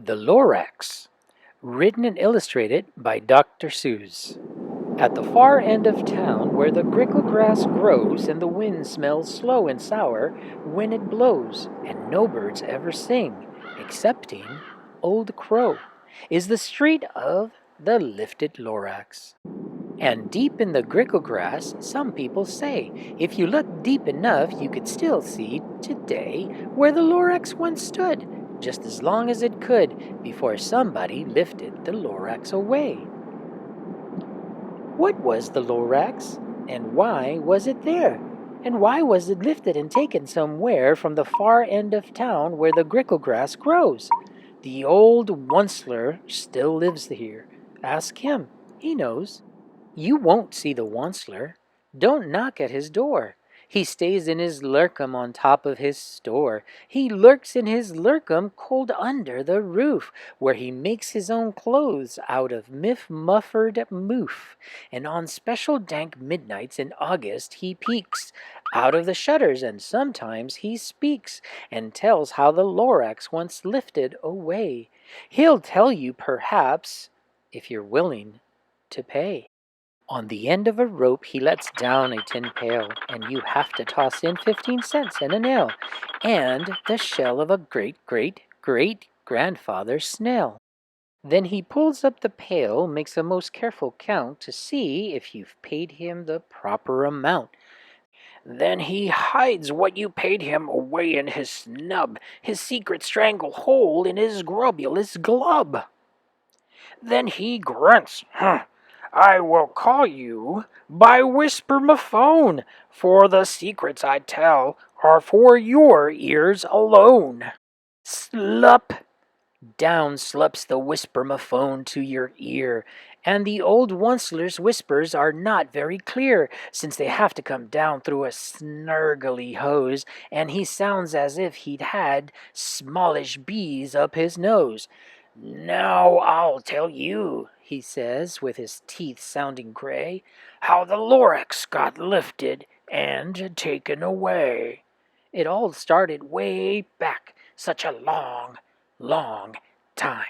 The Lorax, written and illustrated by Dr. Seuss. At the far end of town, where the grickle grass grows and the wind smells slow and sour when it blows, and no birds ever sing, excepting Old Crow, is the street of the lifted Lorax. And deep in the grickle grass, some people say, if you look deep enough, you could still see today where the Lorax once stood, just as long as it could, before somebody lifted the Lorax away. What was the Lorax, and why was it there? And why was it lifted and taken somewhere from the far end of town where the grickle grass grows? The old Onceler still lives here. Ask him. He knows. You won't see the Onceler. Don't knock at his door. He stays in his lurkum on top of his store. He lurks in his lurkum cold under the roof, where he makes his own clothes out of muffered moof. And on special dank midnights in August he peeks out of the shutters, and sometimes he speaks and tells how the Lorax once lifted away. He'll tell you perhaps, if you're willing to pay. On the end of a rope he lets down a tin pail, and you have to toss in 15 cents and a nail, and the shell of a great-great-great-grandfather snail. Then he pulls up the pail, makes a most careful count to see if you've paid him the proper amount. Then he hides what you paid him away in his snub, his secret strangle hole in his grubulous glub. Then he grunts, I will call you by whisper-ma-phone, for the secrets I tell are for your ears alone. Slup! Down slups the whisper-ma-phone to your ear, and the old Onceler's whispers are not very clear, since they have to come down through a snurgly hose, and he sounds as if he'd had smallish bees up his nose. Now I'll tell you, he says, with his teeth sounding gray, how the Lorax got lifted and taken away. It all started way back, such a long, long time.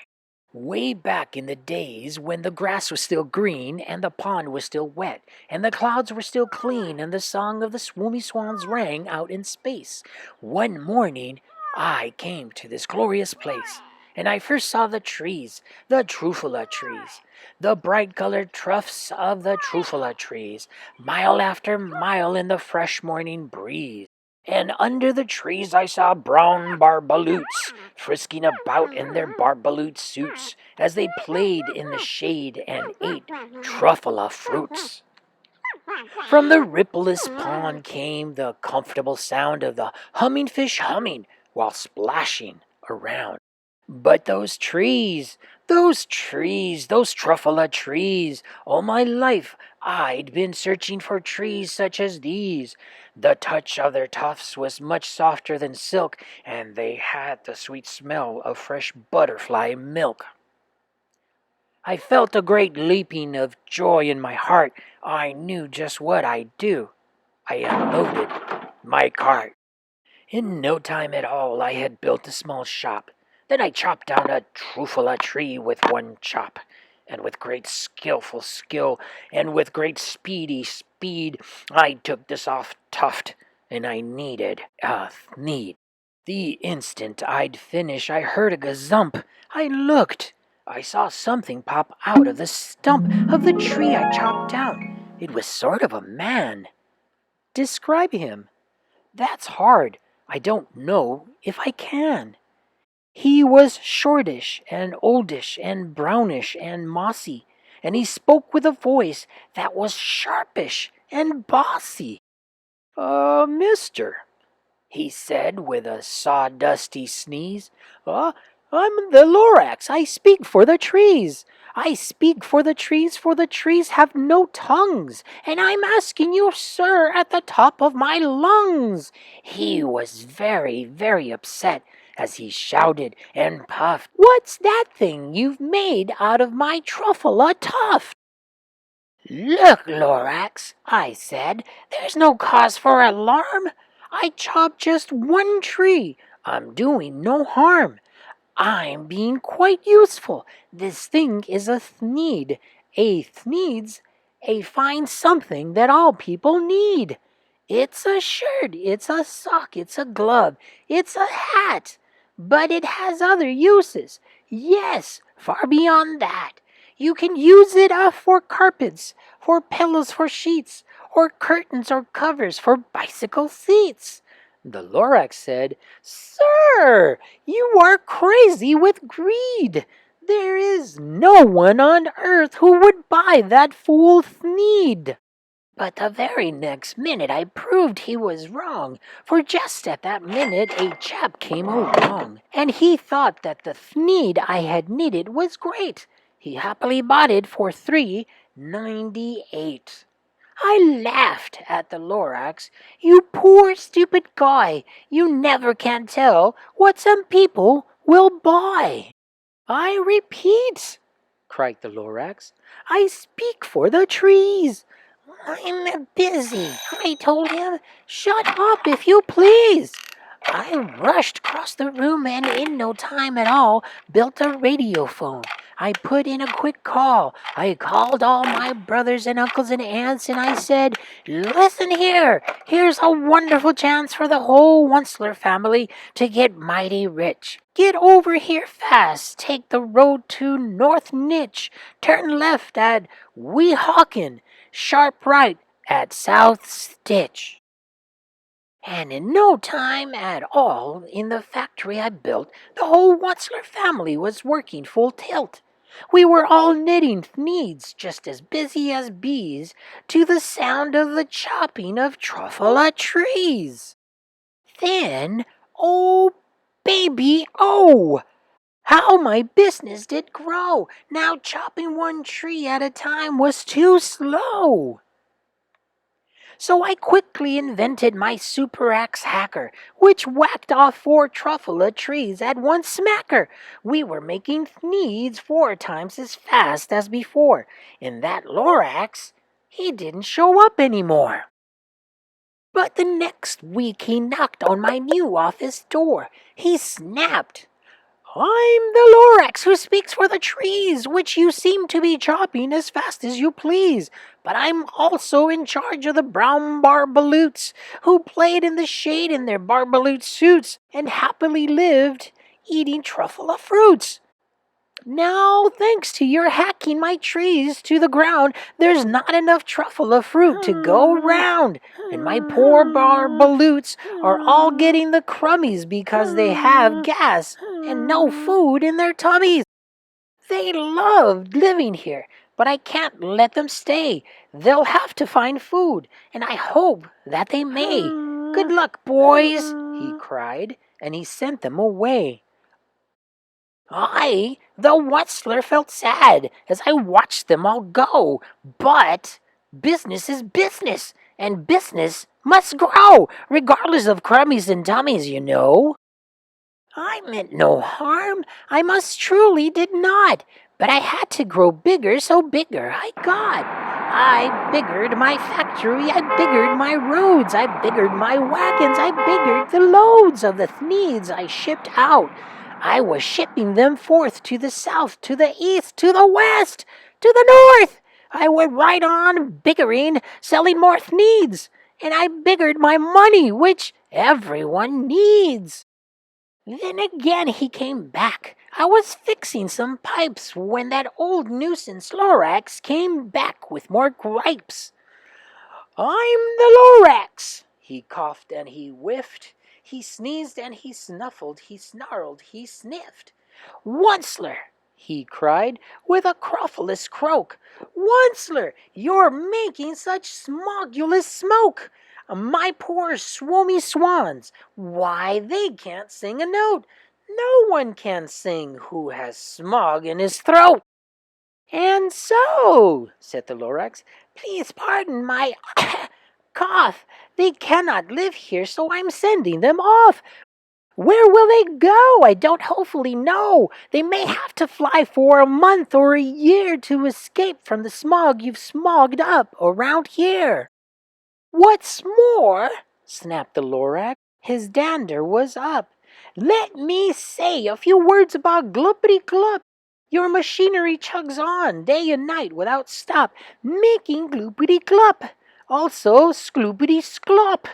Way back in the days when the grass was still green and the pond was still wet and the clouds were still clean and the song of the swoomy swans rang out in space. One morning I came to this glorious place. And I first saw the trees, the trufula trees, the bright-colored troughs of the trufula trees, mile after mile in the fresh morning breeze. And under the trees I saw brown barbaloots, frisking about in their barbaloot suits, as they played in the shade and ate truffula fruits. From the rippleless pond came the comfortable sound of the humming fish humming while splashing around. But those trees, those truffula trees, all my life I'd been searching for trees such as these. The touch of their tufts was much softer than silk, and they had the sweet smell of fresh butterfly milk. I felt a great leaping of joy in my heart. I knew just what I'd do. I unloaded my cart. In no time at all I had built a small shop. Then I chopped down a trufula tree with one chop, and with great skillful skill, and with great speedy speed, I took this off tuft, and I needed a need. The instant I'd finish, I heard a gazump. I looked. I saw something pop out of the stump of the tree I chopped down. It was sort of a man. Describe him. That's hard. I don't know if I can. He was shortish and oldish and brownish and mossy, and he spoke with a voice that was sharpish and bossy. Mister, he said with a sawdusty sneeze, I'm the Lorax. I speak for the trees. I speak for the trees have no tongues, and I'm asking you, sir, at the top of my lungs. He was very, very upset as he shouted and puffed, What's that thing you've made out of my truffula tuft? Look, Lorax, I said, there's no cause for alarm. I chopped just one tree. I'm doing no harm. I'm being quite useful. This thing is a thneed. A thneed's a fine something that all people need. It's a shirt, it's a sock, it's a glove, it's a hat. But it has other uses. Yes, far beyond that. You can use it for carpets, for pillows, for sheets, or curtains or covers for bicycle seats. The Lorax said, Sir, you are crazy with greed. There is no one on earth who would buy that fool Thneed. But the very next minute I proved he was wrong, for just at that minute a chap came along, and he thought that the Thneed I had knitted was great. He happily bought it for $3.98. I laughed at the Lorax. You poor stupid guy, you never can tell what some people will buy. I repeat, cried the Lorax, I speak for the trees. I'm busy, I told him. Shut up, if you please. I rushed across the room and in no time at all built a radiophone. I put in a quick call. I called all my brothers and uncles and aunts and I said, Listen here, here's a wonderful chance for the whole Onceler family to get mighty rich. Get over here fast, take the road to North Nitch, turn left at Weehawken, sharp right at South Stitch. And in no time at all in the factory I built, the whole Onceler family was working full tilt. We were all knitting thneeds, just as busy as bees, to the sound of the chopping of truffula trees. Then, oh, baby, oh! How my business did grow! Now chopping one tree at a time was too slow. So I quickly invented my super axe hacker, which whacked off 4 truffula trees at one smacker. We were making thneeds 4 times as fast as before, and that Lorax, he didn't show up anymore. But the next week he knocked on my new office door. He snapped, I'm the Lorax who speaks for the trees, which you seem to be chopping as fast as you please. But I'm also in charge of the brown barbaloots, who played in the shade in their barbaloot suits and happily lived eating truffula fruits. Now, thanks to your hacking my trees to the ground, there's not enough truffula fruit to go round, and my poor barbaloots are all getting the crummies because they have gas and no food in their tummies. They loved living here, but I can't let them stay. They'll have to find food, and I hope that they may. Good luck, boys, he cried, and he sent them away. I, the Onceler, felt sad as I watched them all go, but business is business, and business must grow, regardless of crummies and tummies, you know. I meant no harm, I most truly did not, but I had to grow bigger, so bigger I got. I biggered my factory, I biggered my roads, I biggered my wagons, I biggered the loads of the thneeds I shipped out. I was shipping them forth to the south, to the east, to the west, to the north. I went right on biggering, selling more thneeds, and I biggered my money, which everyone needs. Then again he came back. I was fixing some pipes when that old nuisance Lorax came back with more gripes. I'm the Lorax. He coughed and he whiffed. He sneezed and he snuffled. He snarled, he sniffed. Onceler, he cried with a crofulous croak. Onceler, you're making such smogulous smoke. My poor swoomy swans, why, they can't sing a note. No one can sing who has smog in his throat. And so, said the Lorax, please pardon my cough. They cannot live here, so I'm sending them off. Where will they go? I don't hopefully know. They may have to fly for a month or a year to escape from the smog you've smogged up around here. What's more, snapped the Lorax, his dander was up. Let me say a few words about Gluppity Glup. Your machinery chugs on day and night without stop, making Gloopity Glup. Also Skloopity Sklop.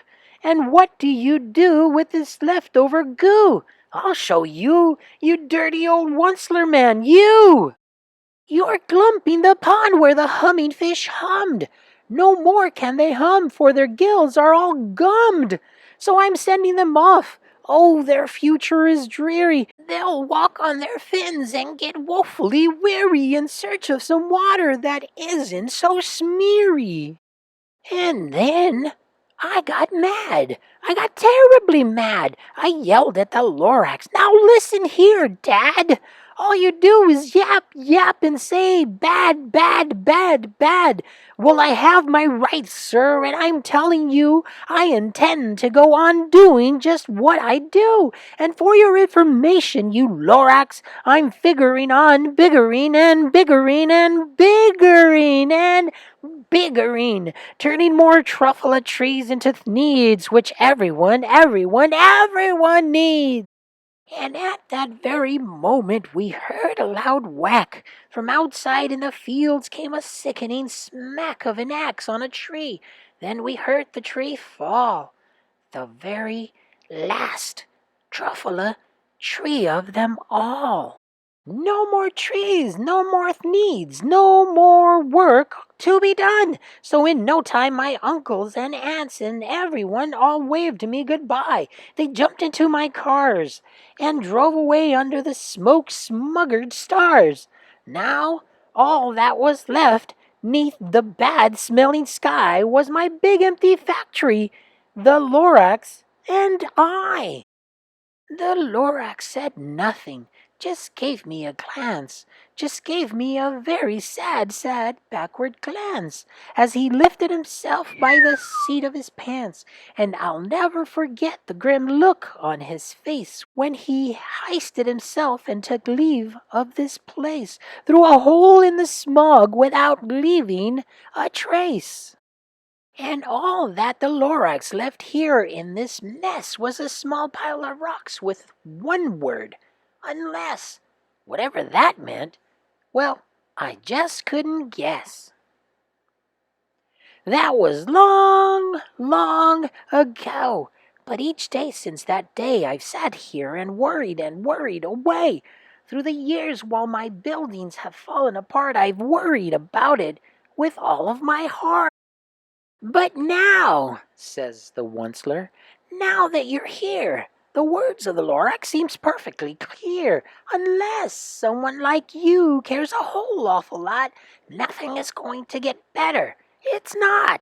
And what do you do with this leftover goo? I'll show you, you dirty old Onceler man, you! You're glumping the pond where the humming fish hummed. No more can they hum, for their gills are all gummed. So I'm sending them off. Oh, their future is dreary. They'll walk on their fins and get woefully weary in search of some water that isn't so smeary. And then I got mad. I got terribly mad. I yelled at the Lorax. Now listen here, Dad. All you do is yap, yap, and say bad, bad, bad, bad. Well, I have my rights, sir, and I'm telling you, I intend to go on doing just what I do. And for your information, you Lorax, I'm figuring on biggering and biggering and biggering and biggering, turning more truffula trees into needs, which everyone needs. And at that very moment we heard a loud whack. From outside in the fields came a sickening smack of an axe on a tree. Then we heard the tree fall, the very last truffula tree of them all. No more trees, no more needs, no more work to be done. So in no time my uncles and aunts and everyone all waved me goodbye. They jumped into my cars and drove away under the smoke-smuggered stars. Now all that was left 'neath the bad-smelling sky was my big empty factory, the Lorax, and I. The Lorax said nothing, just gave me a glance, just gave me a very sad, sad backward glance, as he lifted himself by the seat of his pants, and I'll never forget the grim look on his face when he hoisted himself and took leave of this place through a hole in the smog without leaving a trace. And all that the Lorax left here in this mess was a small pile of rocks with one word, unless. Whatever that meant, well, I just couldn't guess. That was long, long ago. But each day since that day I've sat here and worried away. Through the years while my buildings have fallen apart, I've worried about it with all of my heart. But now, says the Onceler, now that you're here, the words of the Lorax seems perfectly clear. Unless someone like you cares a whole awful lot, nothing is going to get better. It's not.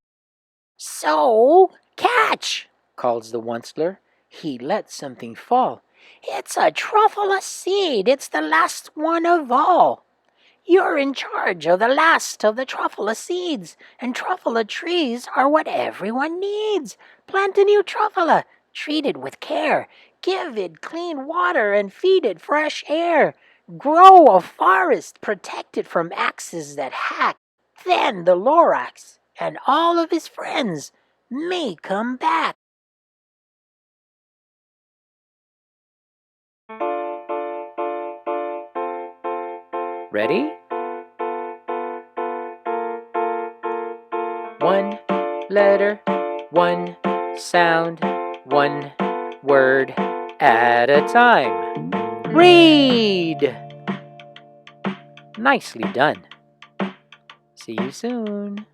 So, catch, calls the Onceler. He lets something fall. It's a truffula seed. It's the last one of all. You're in charge of the last of the truffula seeds, and truffula trees are what everyone needs. Plant a new truffula, treat it with care, give it clean water and feed it fresh air. Grow a forest, protect it from axes that hack. Then the Lorax and all of his friends may come back. Ready? One letter, one sound, one word at a time. Read! Nicely done. See you soon.